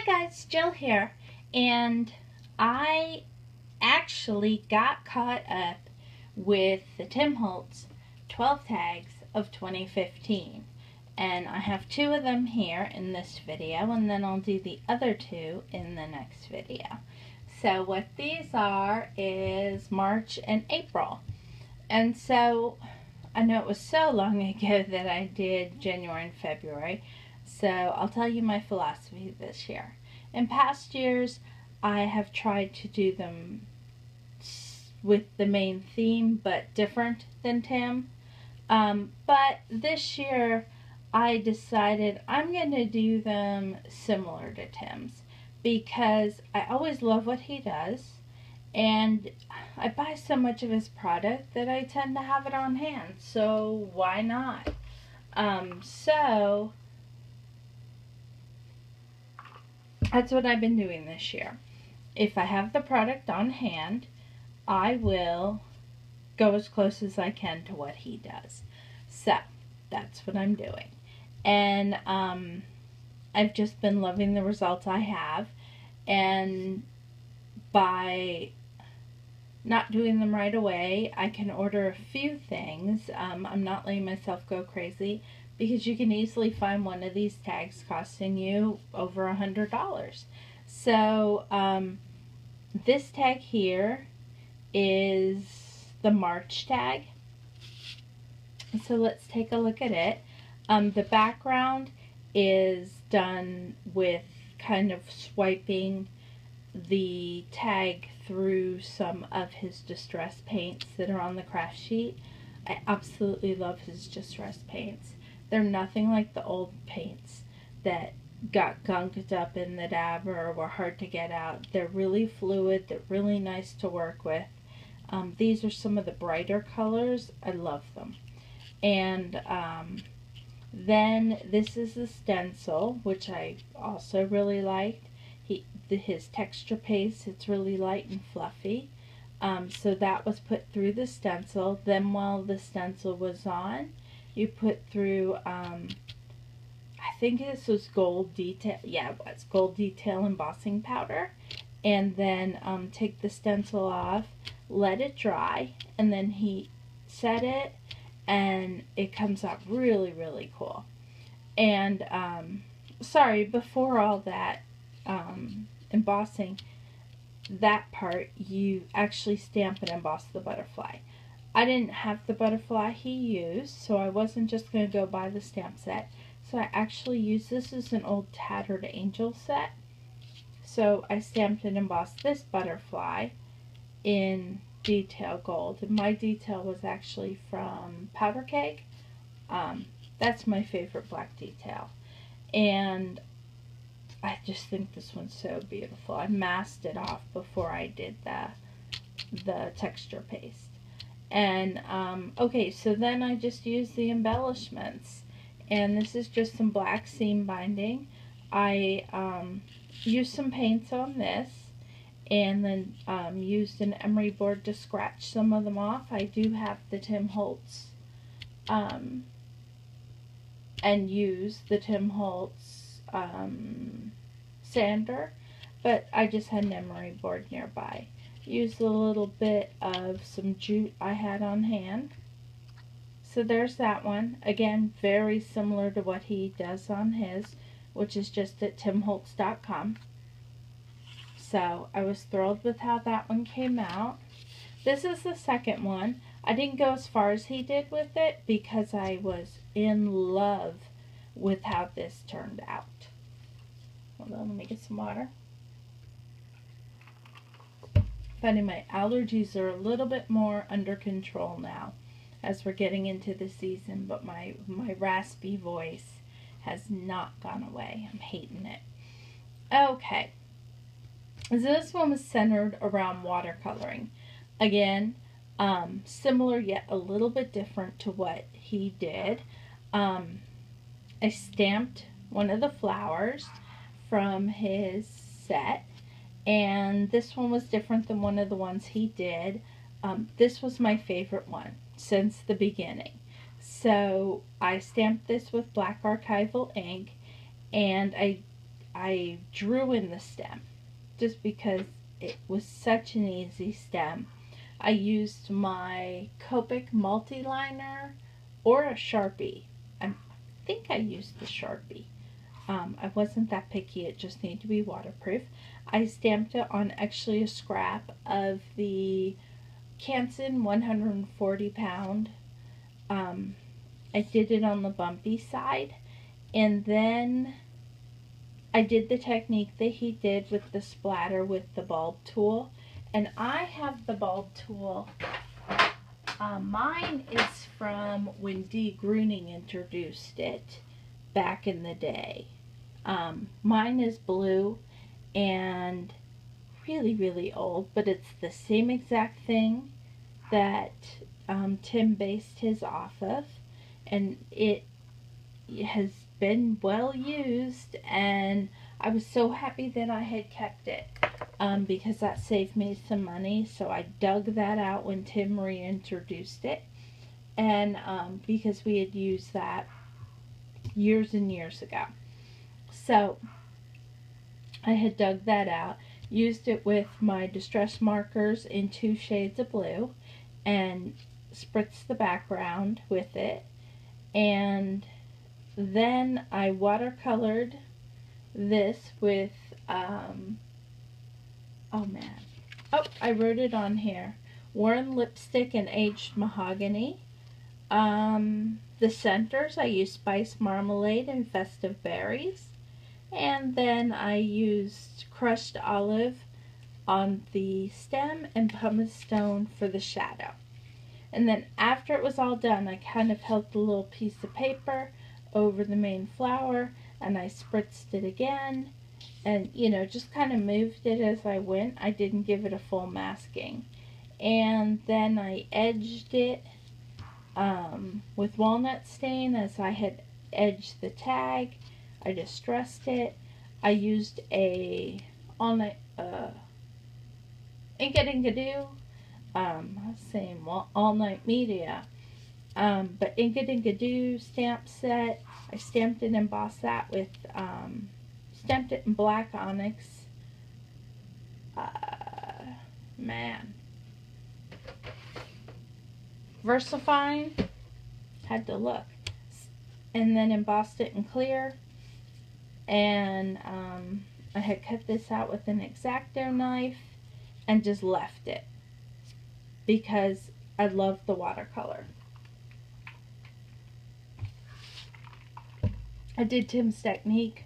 Hi guys, Jill here, and I actually got caught up with the Tim Holtz 12 tags of 2015, and I have two of them here in this video, and then I'll do the other two in the next video. So what these are is March and April, and so I know it was so long ago that I did January and February, so I'll tell you my philosophy this year. In past years, I have tried to do them with the main theme, but different than Tim. But this year, I decided I'm going to do them similar to Tim's, because I always love what he does, and I buy so much of his product that I tend to have it on hand, so why not? So that's what I've been doing this year. If I have the product on hand, I will go as close as I can to what he does. So that's what I'm doing. And I've just been loving the results I have. And by not doing them right away, I can order a few things. I'm not letting myself go crazy, because you can easily find one of these tags costing you over $100. So this tag here is the March tag. So let's take a look at it. The background is done with kind of swiping the tag through some of his distress paints that are on the craft sheet. I absolutely love his distress paints. They're nothing like the old paints that got gunked up in the dab or were hard to get out. They're really fluid. They're really nice to work with. These are some of the brighter colors. I love them. And then this is the stencil, which I also really liked. His texture paste, it's really light and fluffy. So that was put through the stencil. Then while the stencil was on, you put through, I think this was gold detail, yeah it was, gold detail embossing powder. And then take the stencil off, let it dry, and then he set it, and it comes out really, really cool. And, sorry, before all that embossing, that part, you actually stamp and emboss the butterfly. I didn't have the butterfly he used, so I wasn't just going to go buy the stamp set. So I actually used, this is an old tattered angel set. So I stamped and embossed this butterfly in detail gold. And my detail was actually from Powder Cake. That's my favorite black detail. And I just think this one's so beautiful. I masked it off before I did the texture paste. And, okay, so then I just used the embellishments. And this is just some black seam binding. I used some paints on this, and then used an emery board to scratch some of them off. I do have the Tim Holtz, and use the Tim Holtz sander, but I just had an emery board nearby. Used a little bit of some jute I had on hand. So there's that one. Again, very similar to what he does on his, which is just at timholtz.com. So I was thrilled with how that one came out. This is the second one. I didn't go as far as he did with it because I was in love with how this turned out. Hold on, let me get some water. Finding my allergies are a little bit more under control now as we're getting into the season, but my raspy voice has not gone away. I'm hating it. Okay, so this one was centered around watercoloring. Again, similar yet a little bit different to what he did. I stamped one of the flowers from his set, and this one was different than one of the ones he did. This was my favorite one since the beginning. So I stamped this with black archival ink, and I I drew in the stem just because it was such an easy stem. I used my Copic multi-liner or a Sharpie. I think I used the Sharpie. I wasn't that picky, it just needed to be waterproof. I stamped it on actually a scrap of the Canson 140 pound. I did it on the bumpy side, and then I did the technique that he did with the splatter with the bulb tool. And I have the bulb tool. Mine is from when Dee Gruning introduced it back in the day. Mine is blue and really, really old, but it's the same exact thing that Tim based his off of, and it has been well used, and I was so happy that I had kept it because that saved me some money. So I dug that out when Tim reintroduced it, and because we had used that years and years ago. So I had dug that out, used it with my distress markers in 2 shades of blue, and spritzed the background with it. And then I watercolored this with, I wrote it on here, worn lipstick and aged mahogany. The centers, I used spiced marmalade and festive berries. And then I used crushed olive on the stem and pumice stone for the shadow. And then after it was all done, I kind of held the little piece of paper over the main flower, and I spritzed it again, and just kind of moved it as I went. I didn't give it a full masking. And then I edged it with walnut stain as I had edged the tag. I distressed it. I used a all-night Inka-Dinka-Doo, all-night media, but Inka-Dinka-Doo stamp set. I stamped and embossed that with, stamped it in black onyx. VersaFine, had to look. And then embossed it in clear. And I had cut this out with an X-Acto knife and just left it because I love the watercolor. I did Tim's technique.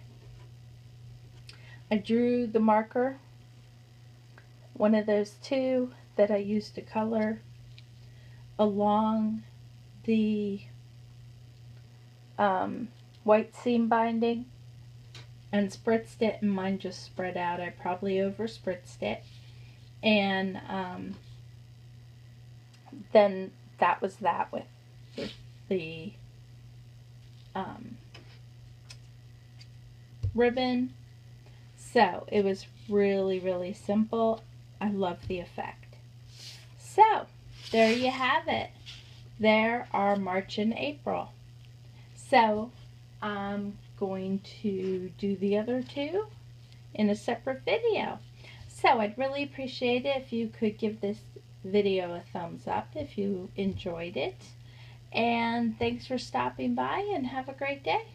I drew the marker, one of those 2 that I used to color, along the white seam binding, and spritzed it, and mine just spread out. I probably over spritzed it, and then that was that with the ribbon. So it was really, really simple. I love the effect. So there you have it. There are March and April. So I'm going to do the other 2 in a separate video. So I'd really appreciate it if you could give this video a thumbs up if you enjoyed it. And thanks for stopping by, and have a great day.